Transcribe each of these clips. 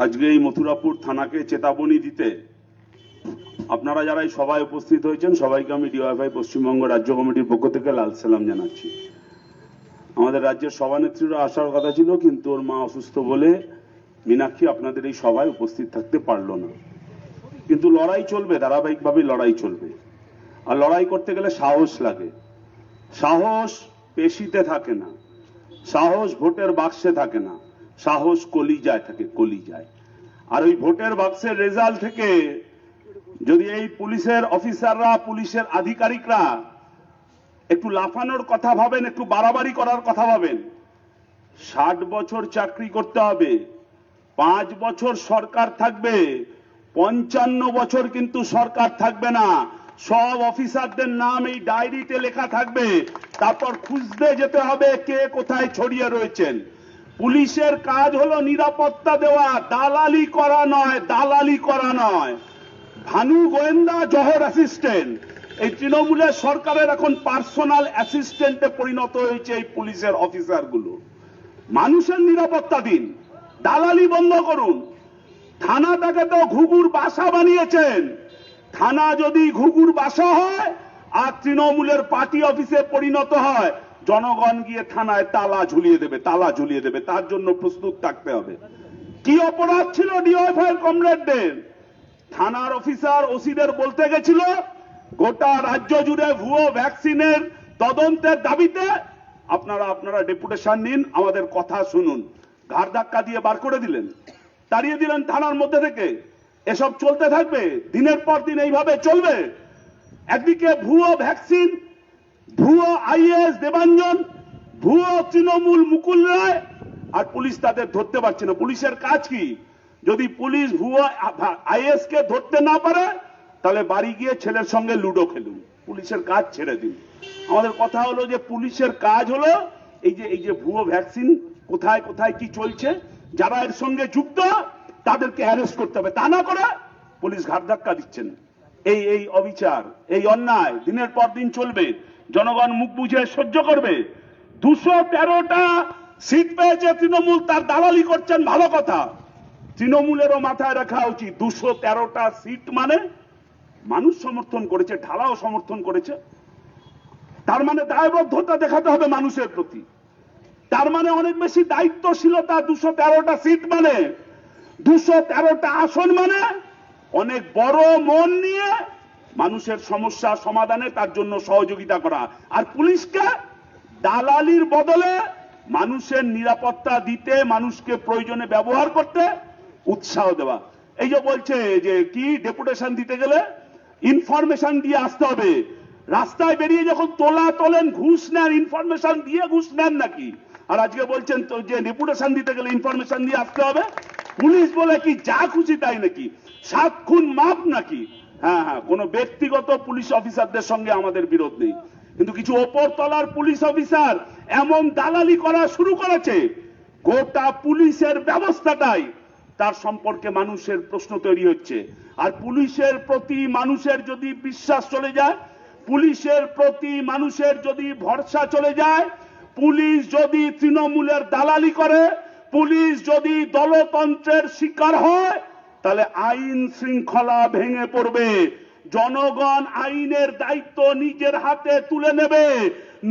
আজকে এই মথুরাপুর থানাকে চেতাবনী দিতে আপনারা যারা এই সভায় উপস্থিত হয়েছেন সবাইকে আমি ডিওয়াইফআই পশ্চিমবঙ্গ রাজ্য কমিটির পক্ষ থেকে লাল সালাম জানাচ্ছি। আমাদের রাজ্যের সভানেত্রীরা আসার কথা ছিল, কিন্তু ওর মা অসুস্থ বলে মীনাক্ষী আপনাদের এই সভায় উপস্থিত থাকতে পারলো না। কিন্তু লড়াই চলবে, ধারাবাহিকভাবে লড়াই চলবে। আর লড়াই করতে গেলে সাহস লাগে। সাহস পেশিতে থাকে না, সাহস ভোটের বাক্সে থাকে না, সাহস কলিজায় থাকে, কলিজায়। আর ওই ভোটের বাক্সের রেজাল্ট থেকে যদি এই পুলিশের অফিসাররা, পুলিশের আধিকারিকরা একটু লাফানোর কথা ভাবেন, একটু বাড়াবাড়ি করার কথা ভাবেন, 60 বছর চাকরি করতে হবে, 5 বছর সরকার থাকবে, 55 বছর কিন্তু সরকার থাকবে না। সব অফিসারদের নাম এই ডায়েরিতে লেখা থাকবে, তারপর খুঁজতে যেতে হবে কে কোথায় ছড়িয়ে রয়েছেন। পুলিশের কাজ হলো নিরাপত্তা দেওয়া, দালালি করা নয়, দালালি করা নয়। ভানু গোয়েন্দা জহর অ্যাসিস্ট্যান্ট, এই তৃণমূলের সরকারের এখন পার্সোনাল অ্যাসিস্ট্যান্টে পরিণত হয়েছে এই পুলিশের অফিসারগুলো। মানুষের নিরাপত্তা দিন, দালালি বন্ধ করুন। থানাটাকে তো ঘুঘুর বাসা বানিয়েছেন। থানা যদি ঘুঘুর বাসা হয় আর তৃণমূলের পার্টি অফিসে পরিণত হয়, জনগণ গিয়ে থানায় তালা ঝুলিয়ে দেবে, তালা ঝুলিয়ে দেবে। তার জন্য প্রস্তুত থাকতে হবে। কি অপরাধ ছিল ডিওয়াইফআই কমরেডদের? থানার অফিসার ওসিদের বলতে গেছিল গোটা রাজ্য জুড়ে ভুয়ো ভ্যাকসিনের তদন্তের দাবিতে আপনারা ডেপুটেশন নিন, আমাদের কথা শুনুন। ঘাড় ধাক্কা দিয়ে বার করে দিলেন, তাড়িয়ে দিলেন থানার মধ্যে থেকে। এসব চলতে থাকবে, দিনের পর দিন এইভাবে চলবে। একদিকে ভুয়ো ভ্যাকসিন, ভুয়ো আইএস দেবাঞ্জন, ভুয়ো তৃণমূল মুকুল রায়, আর পুলিশ তাদের ধরতে পারছে না। পুলিশের কাজ কি? যদি পুলিশ ভুয়ো আইএস কে ধরতে না পারে, তাহলে বাড়ি গিয়ে ছেলের সঙ্গে লুডো খেলুন, পুলিশের কাজ ছেড়ে দিন। আমাদের কথা হলো যে পুলিশের কাজ হলো এই যে ভুয়ো ভ্যাকসিন কোথায় কোথায় কি চলছে, যারা এর সঙ্গে যুক্ত তাদেরকে অ্যারেস্ট করতে হবে। তা না করে পুলিশ ঘাট ধাক্কা দিচ্ছেন। এই অবিচার, এই অন্যায় দিনের পর দিন চলবে। জনগণ মুখ বুঝে সহ্য করবে। 213টা সিট পেয়েছে তৃণমূল, তার দালালি করছেন, ভালো কথা। তৃণমূলেরও মাথায় রাখা উচিত 213টা সিট মানে মানুষ সমর্থন করেছে, ঢালাও সমর্থন করেছে। তার মানে দায়বদ্ধতা দেখাতে হবে মানুষের প্রতি। তার মানে অনেক বেশি দায়িত্বশীলতা। 213টা সিট মানে, 213টা আসন মানে অনেক বড় মন নিয়ে মানুষের সমস্যা সমাধানে তার জন্য সহযোগিতা করা। আর পুলিশকে দালালির বদলে মানুষের নিরাপত্তা দিতে, মানুষকে প্রয়োজনে ব্যবহার করতে উৎসাহ দেওয়া। এই যে বলছে যে কি ডেপুটেশন দিতে গেলে ইনফরমেশন দিয়ে আসতে হবে। রাস্তায় বেরিয়ে যখন তোলেন, ঘুষ নেন, ইনফরমেশন দিয়ে ঘুষ নেন নাকি? আর আজকে বলছেন তো যে ডেপুটেশন দিতে গেলে ইনফরমেশন দিয়ে আসতে হবে। পুলিশ বলে কি যা খুশি তাই নাকি? 7 খুন মাপ নাকি? হ্যাঁ, কোনো ব্যক্তিগত পুলিশ অফিসারদের সঙ্গে আমাদের বিরোধ নেই, কিন্তু কিছু ওপর তলার পুলিশ অফিসার এমন দালালি করা শুরু করেছে, গোটা পুলিশের ব্যবস্থাটাই তার সম্পর্কে মানুষের প্রশ্ন তৈরি হচ্ছে। আর পুলিশের প্রতি মানুষের যদি বিশ্বাস চলে যায়, পুলিশের প্রতি মানুষের যদি ভরসা চলে যায়, পুলিশ যদি তৃণমূলের দালালি করে, পুলিশ যদি দলতন্ত্রের শিকার হয়, তাহলে আইন শৃঙ্খলা ভেঙে পড়বে। জনগণ আইনের দায়িত্ব নিজের হাতে তুলে নেবে,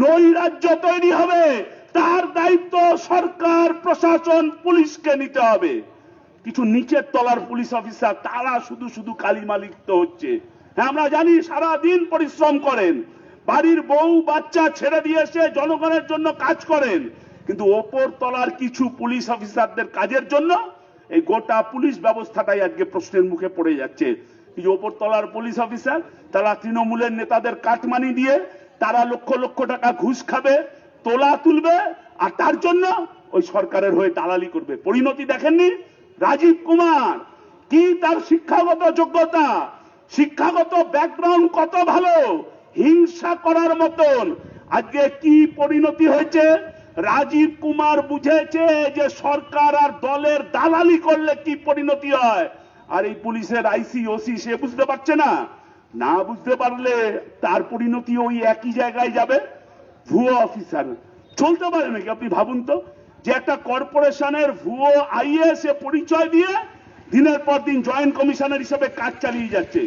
নৈরাজ্য তৈরি হবে। তার দায়িত্ব সরকার, প্রশাসন, পুলিশকে নিতে হবে। কিছু নিচের তলার পুলিশ অফিসার তারা শুধু কালিমা লিপ্ত হচ্ছে। হ্যাঁ, আমরা জানি সারা দিন পরিশ্রম করেন, বাড়ির বউ বাচ্চা ছেড়ে দিয়ে এসে জনগণের জন্য কাজ করেন, কিন্তু ওপর তলার কিছু পুলিশ অফিসারদের কাজের জন্য এই গোটা পুলিশ ব্যবস্থাটাই আজকে প্রশ্নের মুখে পড়ে যাচ্ছে। কিছু ওপর তলার পুলিশ অফিসার তারা তৃণমূলের নেতাদের কাটমানি দিয়ে তারা লক্ষ লক্ষ টাকা ঘুষ খাবে, তোলা তুলবে, আর তার জন্য ওই সরকারের হয়ে দালালি করবে। পরিণতি দেখেননি? রাজীব কুমার কি তার শিক্ষাগত যোগ্যতা, শিক্ষাগত ব্যাকগ্রাউন্ড কত ভালো, হিংসা করার মতন। আজকে কি পরিণতি হয়েছে? রাজীব কুমার বুঝেছে যে সরকার আর দলের দালালি করলে কি পরিণতি হয়। আর এই পুলিশের আইসি ওসি সে বুঝতে পারছে না। না বুঝতে পারলে তার পরিণতি ওই একই জায়গায় যাবে। ভুয়ো অফিসার চলতে পারে নাকি? আপনি ভাবুন তো, যে একটা কর্পোরেশনের ভুয়ো আইএস পরিচয় দিয়ে দিনের পর দিন জয়েন্ট কমিশনার হিসেবে কাজ চালিয়ে যাচ্ছে।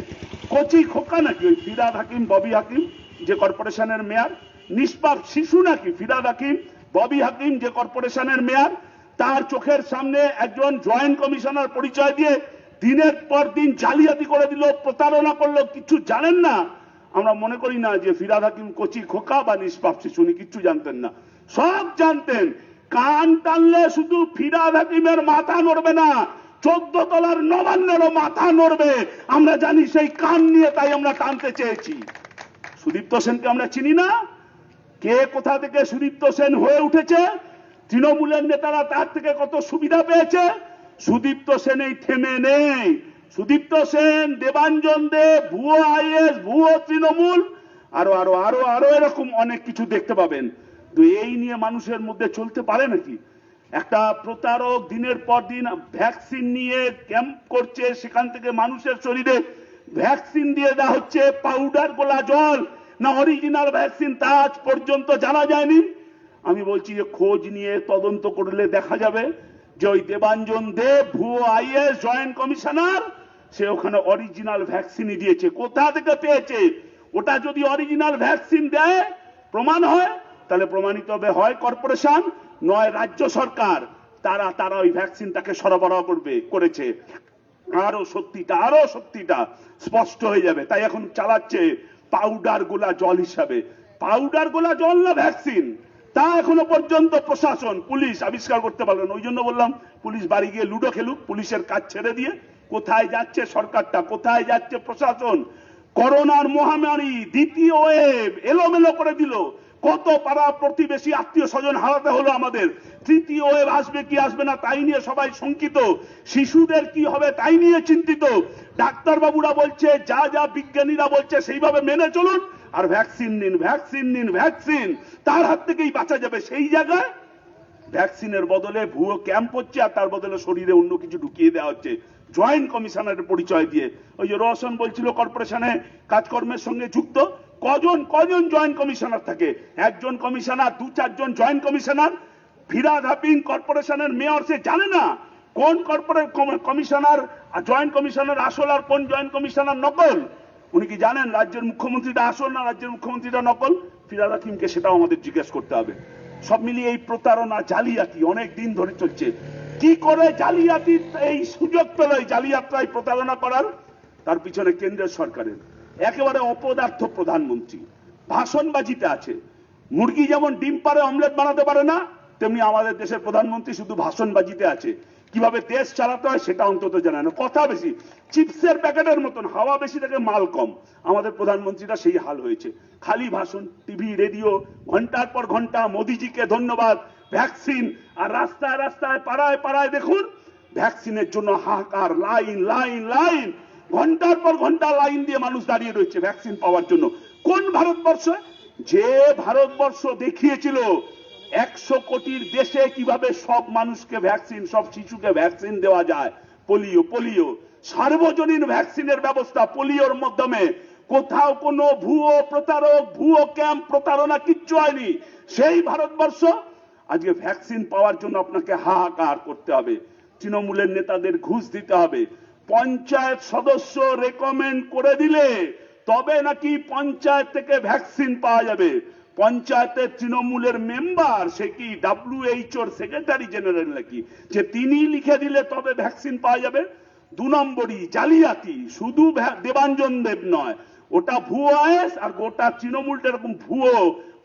কচি খোকা নাকি ওই ফিরহাদ হাকিম, ববি হাকিম যে কর্পোরেশনের মেয়র? নিষ্পাপ শিশু নাকি ফিরহাদ হাকিম, ববি হাকিম যে কর্পোরেশনের মেয়র? তার চোখের সামনে একজন জয়েন্ট কমিশনার পরিচয় দিয়ে দিনের পর দিন জালিয়াতি করে দিল, প্রতারণা করলো, কিছু জানেন না। আমরা মনে করি না যে ফিরহাদ হাকিম কচি খোকা বা নিষ্পাপ শিশু, উনি কিচ্ছু জানতেন না, সব জানতেন। কান টানলে শুধু ফিরহাদ হাকিমের মাথা নড়বে না, 14 তলার নবান্নেরও মাথা নড়বে। আমরা জানি সেই কান নিয়ে, তাই আমরা টানতে চেয়েছি। সুদীপ্ত সেনকে আমরা চিনি না? কে কোথা থেকে সুদীপ্ত সেন হয়ে উঠেছে? তৃণমূলের নেতারা তার থেকে কত সুবিধা পেয়েছে। সুদীপ্ত সেন এই থেমে নেই। সুদীপ্ত সেন, দেবাঞ্জন দে, ভুয়ো আইএস, ভুয়ো তৃণমূল, আরো আরো আরো আরো এরকম অনেক কিছু দেখতে পাবেন। তো এই নিয়ে মানুষের মধ্যে চলতে পারে নাকি? একটা প্রতারক দিনের পর দিন ভ্যাকসিন নিয়ে ক্যাম্প করছে, সেখান থেকে মানুষের শরীরে ভ্যাকসিন দিয়ে দেওয়া হচ্ছে, পাউডার গোলা জল না অরিজিনাল ভ্যাকসিন তা আজ পর্যন্ত জানা যায়নি। আমি বলছি যে খোঁজ নিয়ে তদন্ত করলে দেখা যাবে যে ওই দেবাঞ্জন দেব, ভুয়ো আইএস জয়েন্ট কমিশনার, সে ওখানে অরিজিনাল ভ্যাকসিনই দিয়েছে। কোথা থেকে পেয়েছে? ওটা যদি অরিজিনাল ভ্যাকসিন দেয় প্রমাণ হয়, তাহলে প্রমাণিত হবে হয় কর্পোরেশন নয় রাজ্য সরকার, তারা ওই ভ্যাকসিনটাকে সরবরাহ করেছে। আরো সত্যিটা স্পষ্ট হয়ে যাবে। তাই এখন চালাচ্ছে পাউডার গোলা জল হিসাবে। পাউডার গোলা জল না ভ্যাকসিন, তা এখনো পর্যন্ত প্রশাসন, পুলিশ আবিষ্কার করতে পারলো না। ওই জন্য বললাম পুলিশ বাড়ি গিয়ে লুডো খেলুক, পুলিশের কাজ ছেড়ে দিয়ে। কোথায় যাচ্ছে সরকারটা, কোথায় যাচ্ছে প্রশাসন? করোনার মহামারী দ্বিতীয় ওয়েভ এলোমেলো করে দিল। কত পাড়া প্রতিবেশী আত্মীয় স্বজন হারাতে হলো আমাদের। তৃতীয় ওয়েভ আসবে কি আসবে না তাই নিয়ে সবাই শঙ্কিত। শিশুদের কি হবে তাই নিয়ে চিন্তিত। ডাক্তারবাবুরা বলছে যা যা বিজ্ঞানীরা বলছে সেইভাবে মেনে চলুন, আর ভ্যাকসিন নিন, ভ্যাকসিন নিন, ভ্যাকসিন, তার হাত থেকেই বাঁচা যাবে। সেই জায়গায় ভ্যাকসিনের বদলে ভুয়ো ক্যাম্প হচ্ছে, আর তার বদলে শরীরে অন্য কিছু ঢুকিয়ে দেওয়া হচ্ছে জয়েন্ট কমিশনারের পরিচয় দিয়ে। ওই যে রোশন বলছিল কর্পোরেশনে কাজকর্মের সঙ্গে যুক্ত, কজন জয়েন্ট কমিশনার থাকে? একজন কমিশনার, 2-4 জন জয়েন্ট কমিশনার। ফিরহাদ হাকিম কর্পোরেশনের মেয়র, সে জানে না কোন কমিশনার জয়েন্ট কমিশনার আসল আর কোন জয়েন্ট কমিশনার নকল? উনি কি জানেন রাজ্যের মুখ্যমন্ত্রীটা আসল না রাজ্যের মুখ্যমন্ত্রীটা নকল? ফিরহাদ হাকিমকে সেটাও আমাদের জিজ্ঞেস করতে হবে। সব মিলিয়ে এই প্রতারণা, জালিয়াতি অনেক দিন ধরে চলছে। কি করে জালিয়াতি এই সুযোগ পেল এই জালিয়াত্রায় প্রতারণা করার? তার পিছনে কেন্দ্রের সরকারের একেবারে অপদার্থ প্রধানমন্ত্রী ভাষণবাজিতে আছে। মুরগি যেমন ডিম পারে অমলেট বানাতে পারে না, তেমনি আমাদের দেশের প্রধানমন্ত্রী শুধু ভাষণবাজিতে আছে। কিভাবে দেশ চালাতে হয় সেটা অন্তত জানে না, কথা বেশি। চিপসের প্যাকেটের মতন, হাওয়া বেশি থেকে মাল কম। আমাদের প্রধানমন্ত্রীরা সেই হাল হয়েছে, খালি ভাষণ, টিভি রেডিও, ঘন্টার পর ঘন্টা মোদিজিকে ধন্যবাদ, ভ্যাকসিন। আর রাস্তায় রাস্তায় পাড়ায় পাড়ায় দেখুন ভ্যাকসিনের জন্য হাহাকার, লাইন লাইন লাইন, ঘন্টার পর ঘন্টা লাইন দিয়ে মানুষ দাঁড়িয়ে রয়েছে ভ্যাকসিন পাওয়ার জন্য। কোন ভারতবর্ষ? যে ভারতবর্ষ দেখিয়েছিল 100 কোটির দেশে কিভাবে সব মানুষকে ভ্যাকসিন, সব শিশুকে ভ্যাকসিন দেওয়া যায়। পোলিও সার্বজনীন ভ্যাকসিনের ব্যবস্থা পোলিওর মাধ্যমে। কোথাও কোনো ভুয়ো প্রতারক, ভুয়ো ক্যাম্প, প্রতারণা কিচ্ছু হয়নি। সেই ভারতবর্ষ আজকে ভ্যাকসিন পাওয়ার জন্য আপনাকে হাহাকার করতে হবে, তৃণমূলের নেতাদের ঘুষ দিতে হবে। পঞ্চায়েত সদস্য রেকমেন্ড করে দিলে তবে নাকি পঞ্চায়েত থেকে ভ্যাকসিন পাওয়া যাবে। পঞ্চায়েতের তৃণমূলের মেম্বার, সে কি WHO সেক্রেটারি জেনারেল নাকি, যে তিনি লিখে দিলে তবে ভ্যাকসিন পাওয়া যাবে? 2 নম্বরই জালিয়াতি। শুধু দেবাঞ্জন দেব নয়, ওটা ভুয়ো আইএস, আর গোটা তৃণমূলটা এরকম ভুয়ো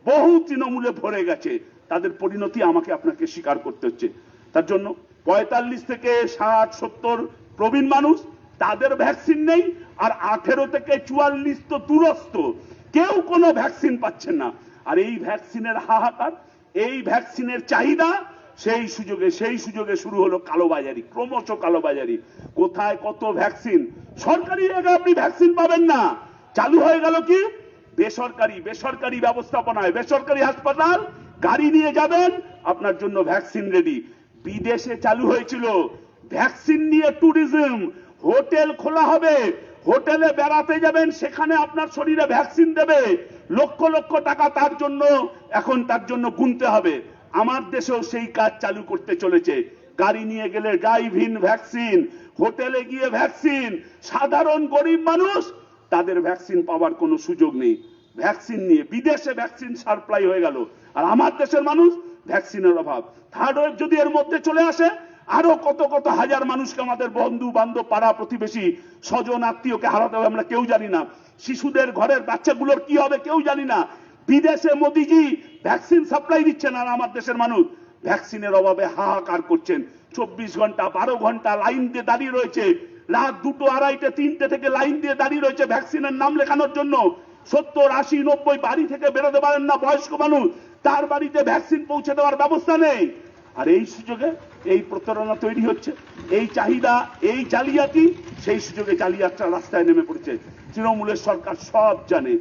বহু তৃণমূলে ভরে গেছে। তাদের পরিণতি আমাকে আপনাকে স্বীকার করতে হচ্ছে। তার জন্য 45 থেকে 60-70 প্রবীণ মানুষ, তাদের ভ্যাকসিন নেই, আর 18 থেকে 44 তো দূরস্থ, কেউ কোনো ভ্যাকসিন পাচ্ছেন না। আর এই ভ্যাকসিনের হাহাকার, এই ভ্যাকসিনের চাহিদা, সেই সুযোগে শুরু হলো কালোবাজারি, ক্রমশ কালোবাজারি। কোথায় কত ভ্যাকসিন, সরকারি জায়গায় আপনি ভ্যাকসিন পাবেন না। চালু হয়ে গেল কি বেসরকারি ব্যবস্থাপনায়, বেসরকারি হাসপাতাল, গাড়ি নিয়ে যাবেন, আপনার জন্য ভ্যাকসিন রেডি। বিদেশে চালু হয়েছিল ভ্যাকসিন নিয়ে ট্যুরিজম, হোটেল খোলা হবে, হোটেলে বেড়াতে যাবেন, সেখানে আপনার শরীরে ভ্যাকসিন দেবে, লক্ষ লক্ষ টাকা তার জন্য এখন গুনতে হবে। আমার দেশেও সেই কাজ চালু করতে চলেছে। গাড়ি নিয়ে গেলে ড্রাইভ ইন ভ্যাকসিন, হোটেলে গিয়ে ভ্যাকসিন, সাধারণ গরিব মানুষ তাদের ভ্যাকসিন পাওয়ার কোনো সুযোগ নেই। ভ্যাকসিন নিয়ে বিদেশে ভ্যাকসিন সাপ্লাই হয়ে গেল, আর আমার দেশের মানুষ ভ্যাকসিনের অভাব। থার্ড ওয়েভ যদি এর মধ্যে চলে আসে, আরো কত কত হাজার মানুষকে, আমাদের বন্ধু বান্ধব, পাড়া প্রতিবেশী, স্বজন আত্মীয়কে হারাতে হবে, আমরা কেউ জানি না। শিশুদের ঘরের বাচ্চাগুলোর কি হবে কেউ জানি না। বিদেশে মোদিজি ভ্যাকসিন সাপ্লাই দিচ্ছেন, আর আমার দেশের মানুষ ভ্যাকসিনের অভাবে হাহাকার করছেন। 24 ঘন্টা 12 ঘন্টা লাইন দিয়ে দাঁড়িয়ে রয়েছে, রাত 2টো 2:30 3টে থেকে লাইন দিয়ে দাঁড়িয়ে রয়েছে ভ্যাকসিনের নাম লেখানোর জন্য। 70 80 90 বাড়ি থেকে বেরোতে পারেন না বয়স্ক মানুষ, তার বাড়িতে ভ্যাকসিন পৌঁছে দেওয়ার ব্যবস্থা নেই। আর এই সুযোগে এই প্রতারণা তৈরি হচ্ছে, এই চাহিদা, এই জালিয়াতি, সেই সুযোগে জালিয়াতরা রাস্তায় নেমে পড়েছে। তৃণমূলের সরকার সব জানে,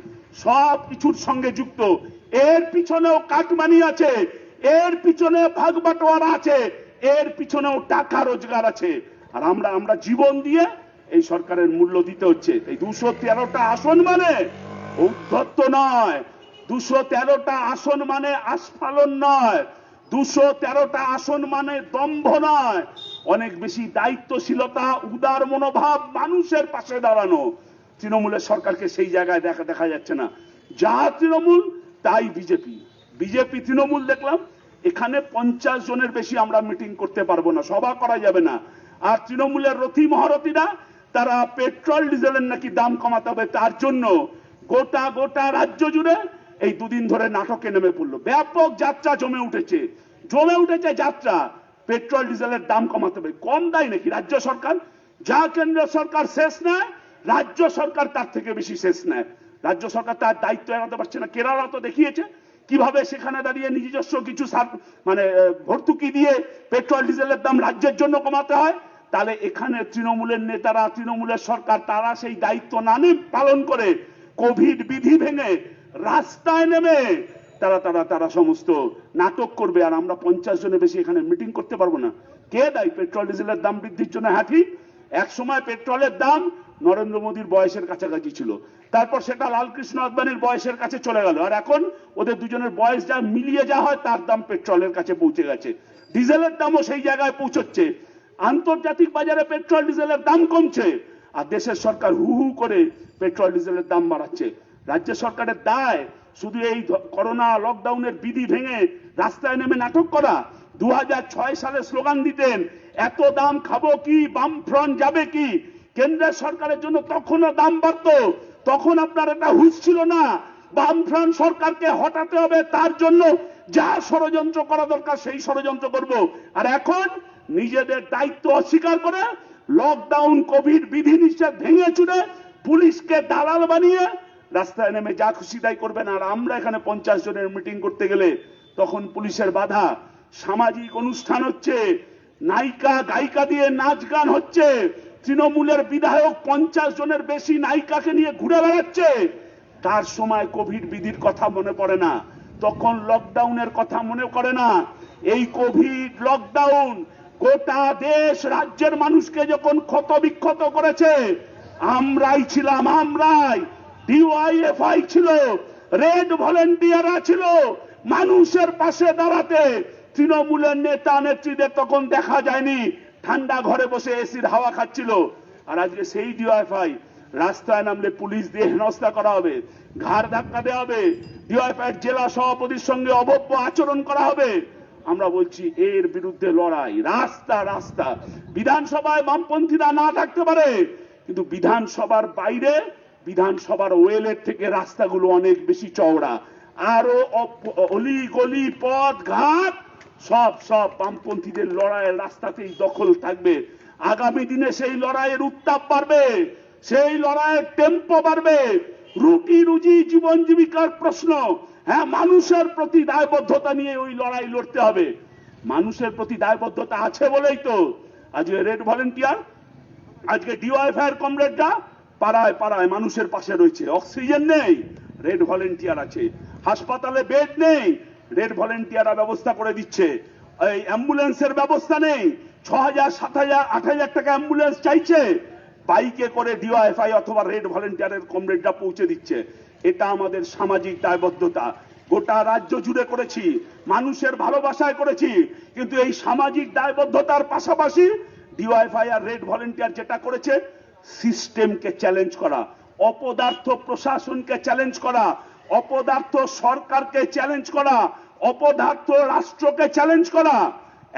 সব কিছুর সঙ্গে যুক্ত, এর পিছনেও কাটমানি আছে, এর পিছনে ভাগ বাটোয়ারা আছে, এর পিছনেও টাকা রোজগার আছে। আর আমরা জীবন দিয়ে এই সরকারের মূল্য দিতে হচ্ছে। এই 213টা আসন মানে ঔদ্ধত্য নয়, 213টা আসন মানে আস্ফালন নয়, 213টা আসন মানে দম্ভ নয়, অনেক বেশি দায়িত্বশীলতা, উদার মনোভাব, মানুষের পাশে দাঁড়ানো। তৃণমূলের সরকারকে সেই জায়গায় দেখা যাচ্ছে না। যা তৃণমূল তাই বিজেপি, বিজেপি তৃণমূল দেখলাম এখানে 50 জনের বেশি আমরা মিটিং করতে পারবো না, সভা করা যাবে না। আর তৃণমূলের রথী মহারথীরা তারা পেট্রোল ডিজেলের নাকি দাম কমাতে হবে, তার জন্য গোটা রাজ্য জুড়ে এই দুদিন ধরে নাটকে নেমে পড়লো। ব্যাপক যাত্রা জমে উঠেছে যাত্রা। পেট্রোল ডিজেলের দাম কমাতে হবে, কম দেয় নাকি রাজ্য সরকার? যা কেন্দ্র সরকার শেষ নেয়, রাজ্য সরকার তার থেকে বেশি শেষ নেয়। রাজ্য সরকার তার দায়িত্ব এড়াতে পারছে না। কেরালা তো দেখিয়েছে কিভাবে সেখানে দাঁড়িয়ে নিজস্ব কিছু ভর্তুকি দিয়ে পেট্রোল ডিজেলের দাম রাজ্যের জন্য কমাতে হয়। তাহলে এখানে তৃণমূলের নেতারা, তৃণমূলের সরকার, তারা সেই দায়িত্ব না নিয়ে পালন করে কোভিড বিধি ভেঙে রাস্তায় নেমে তারা সমস্ত নাটক করবে। আর আমরা 50 জনের বেশি এখানে মিটিং করতে পারবো না। কে দায়ী পেট্রোল ডিজেলের দাম বৃদ্ধির জন্য? হ্যাঁ ঠিক, এক সময় পেট্রোলের দাম নরেন্দ্র মোদীর বয়সের কাছাকাছি ছিল, তারপর সেটা লালকৃষ্ণ আদবানির বয়সের কাছে চলে গেল, আর এখন ওদের দুজনের বয়স যা মিলিয়ে যা হয় তার দাম পেট্রোলের কাছে পৌঁছে গেছে। ডিজেলের দামও সেই জায়গায় পৌঁছচ্ছে। আন্তর্জাতিক বাজারে পেট্রোল ডিজেলের দাম কমছে, আর দেশের সরকার হু হু করে পেট্রোল ডিজেলের দাম বাড়াচ্ছে। রাজ্য সরকারের দায় শুধু এই করোনা লকডাউনের বিধি ভেঙে রাস্তায় নেমে নাটক করা। 2006 সালে স্লোগান দিতেন, এত দাম খাবো কি, বামফ্রন্ট যাবে কি। কেন্দ্রের সরকারের জন্য তখনও দাম বাড়তো, তখন আপনার এটা হুঁশ ছিল না। বামফ্রন্ট সরকারকে হটাতে হবে, তার জন্য যা ষড়যন্ত্র করা দরকার সেই ষড়যন্ত্র করব। আর এখন নিজেদের দায়িত্ব অস্বীকার করে লকডাউন কোভিড বিধি নিষেধ ভেঙে চুরে পুলিশকে দালাল বানিয়ে রাস্তায় নেমে যা খুশি তাই করবেন। আর আমরা এখানে 50 জনের মিটিং করতে গেলে তখন পুলিশের বাধা। সামাজিক অনুষ্ঠান হচ্ছে, নায়িকা গায়িকা দিয়ে নাচ গান হচ্ছে, তৃণমূলের বিধায়ক 50 জনের বেশি নায়িকাকে নিয়ে ঘুরে বেড়াচ্ছে। তার সময় কোভিড বিধির কথা মনে পড়ে না, তখন লকডাউনের কথা মনে করে না। এই কোভিড লকডাউন গোটা দেশ রাজ্যের মানুষকে যখন ক্ষত বিক্ষত করেছে, আমরাই ছিলাম, আমরাই। ডিওয়াইএফআই ছিল, রেড ভলেন্টিয়াররা ছিল মানুষের পাশে দাঁড়াতে। তৃণমূলের নেতা নেত্রীদের তখন দেখা যায়নি, ঠান্ডা ঘরে বসে এসির হাওয়া খাচ্ছিল। আর আজকে সেই ডিওয়াইএফআই রাস্তায় নামলে পুলিশ দিয়ে হেনস্থা করা হবে, ঘাড় ধাক্কা দেওয়া হবে, ডিওয়াইএফআই জেলা সভাপতির সঙ্গে অভব্য আচরণ করা হবে। আমরা বলছি এর বিরুদ্ধে লড়াই, রাস্তা। বিধানসভায় বামপন্থীরা না থাকতে পারে, কিন্তু বিধানসভার বাইরে, বিধানসভার ওয়েলের থেকে রাস্তাগুলো অনেক বেশি চওড়া। আরো অলি গলি পথ ঘাট সব বামপন্থীদের লড়াইয়ের রাস্তাতেই দখল থাকবে। আগামী দিনে সেই লড়াইয়ের উত্তাপ বাড়বে, সেই লড়াইয়ের টেম্পো বাড়বে। রুটি রুজি জীবন জীবিকার প্রশ্ন, হ্যাঁ, মানুষের প্রতি দায়বদ্ধতা নিয়ে ওই লড়াই লড়তে হবে। মানুষের প্রতি দায়বদ্ধতা আছে বলেই তো আজকে রেড ভলেন্টিয়ার, আজকে ডিওয়াইএফআই এর কমরেডরা পাড়ায় মানুষের পাশে রয়েছে। অক্সিজেন নেই, রেড ভলেন্টিয়ার আছে। হাসপাতালে বেড নেই, রেড ভলেন্টিয়াররা ব্যবস্থা করে দিচ্ছে। এই অ্যাম্বুলেন্সের ব্যবস্থা নেই, 6,000 7,000 8,000 টাকা অ্যাম্বুলেন্স চাইছে, বাইকে করে ডিওয়াইএফআই অথবা রেড ভলেন্টিয়ারের কমরেডরা পৌঁছে দিচ্ছে। এটা আমাদের সামাজিক দায়বদ্ধতা। গোটা রাজ্য জুড়ে করেছি, মানুষের ভালোবাসায় করেছি, কিন্তু এই সামাজিক দায়বদ্ধতার পাশাপাশি ডিওয়াইফাই আর রেড ভলেন্টিয়ার যেটা করেছে, সিস্টেমকে চ্যালেঞ্জ করা, অপদার্থ প্রশাসনকে চ্যালেঞ্জ করা, অপদার্থ সরকারকে চ্যালেঞ্জ করা, অপদার্থ রাষ্ট্রকে চ্যালেঞ্জ করা।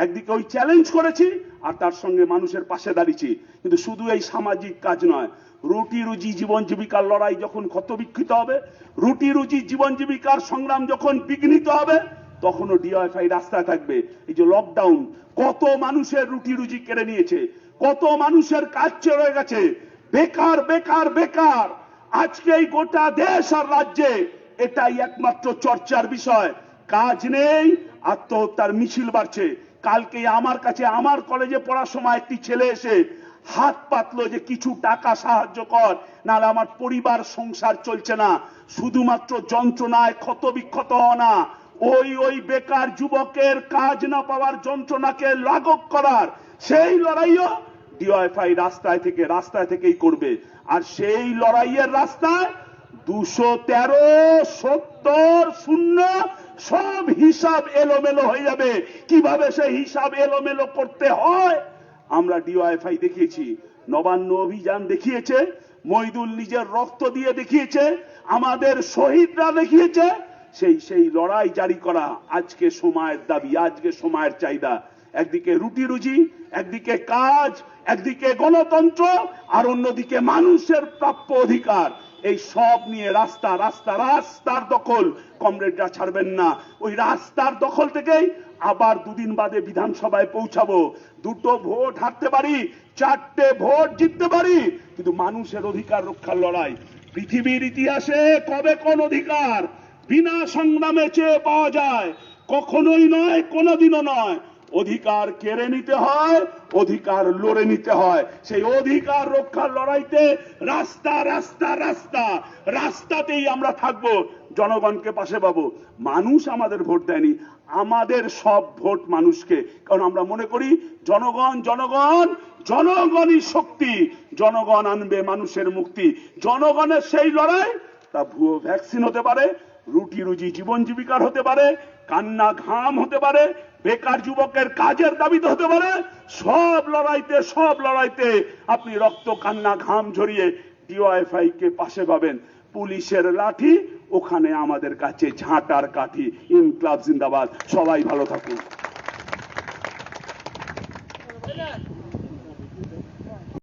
একদিকে ওই চ্যালেঞ্জ করেছি আর তার সঙ্গে মানুষের পাশে দাঁড়িয়েছি। কিন্তু শুধু এই সামাজিক কাজ নয়, রুটি রুজি জীবন জীবিকার লড়াই যখন ক্ষতবিক্ষত হবে, রুটি রুজি জীবন জীবিকার সংগ্রাম যখন বিঘ্নিত হবে, তখনও ডিওয়াইফাই রাস্তায় থাকবে। এই যে লকডাউন, কত মানুষের রুটি রুজি কেড়ে নিয়েছে, কত মানুষের কাজ চলে গেছে, বেকার বেকার বেকার। আজকে এই গোটা দেশ আর রাজ্যে এটাই একমাত্র চর্চার বিষয়। কাজ নেই, আত্মহত্যার মিছিল বাড়ছে। কালকে আমার কাছে আমার কলেজে পড়ার সময় একটি ছেলে এসে হাত পাতলো যে কিছু টাকা সাহায্য কর, নাহলে আমার পরিবার সংসার চলছে না। শুধুমাত্র যন্ত্রণায় ক্ষত বিক্ষত হওয়া না, ওই বেকার যুবকের কাজ না পাওয়ার যন্ত্রণাকে লাঘব করার সেই লড়াইও ডিওয়াইফাই রাস্তায় থেকেই করবে। আর সেই লড়াইয়ের রাস্তায় 213, 70, 0 সব হিসাব এলোমেলো হয়ে যাবে। কিভাবে সেই হিসাব এলোমেলো করতে হয় আমরা ডিওয়াইফাই দেখিয়েছি, নবান্ন অভিযান দেখিয়েছে, মইদুল নিজের রক্ত দিয়ে দেখিয়েছে, আমাদের শহীদরা দেখিয়েছে। সেই লড়াই জারি করা আজকে সময়ের দাবি, আজকে সময়ের চাহিদা। একদিকে রুটি রুজি, একদিকে কাজ, একদিকে গণতন্ত্র, আর অন্যদিকে মানুষের প্রাপ্য অধিকার। এই সব নিয়ে রাস্তার দখল কমরেডরা ছাড়বেন না। ওই রাস্তার দখল থেকেই আবার দুদিন বাদে বিধানসভায় পৌঁছাবো। 2টো ভোট হারতে পারি, 4টে ভোট জিততে পারি, কিন্তু মানুষের অধিকার রক্ষার লড়াই। পৃথিবীর ইতিহাসে কবে কোন অধিকার বিনা সংগ্রামে চেয়ে পাওয়া যায়? কখনোই নয়, কোনোদিনও নয়। অধিকার কেড়ে নিতে হয়, অধিকার লড়ে নিতে হয়। সেই অধিকার রক্ষার লড়াইতে রাস্তাতেই আমরা থাকবো, জনগণকে পাশে পাবো। মানুষ আমাদের ভোট দেয়নি, আমাদের সব ভোট মানুষকে। কারণ আমরা মনে করি জনগণই শক্তি, জনগণ আনবে মানুষের মুক্তি। জনগণের সেই লড়াই, তা ভুয়ো ভ্যাকসিন হতে পারে, রুটি রুজি জীবন জীবিকার হতে পারে, কান্না ঘাম হতে পারে, বেকার যুবকের কাজের দাবিতে হতে পারে। সব লড়াইতে আপনি রক্ত কান্না ঘাম ঝরিয়ে ডিওয়াইফাই কে পাশে পাবেন। পুলিশের লাঠি, ওখানে আমাদের কাছে ঝাঁটার কাঠি। ইনকলাব জিন্দাবাদ। সবাই ভালো থাকুন।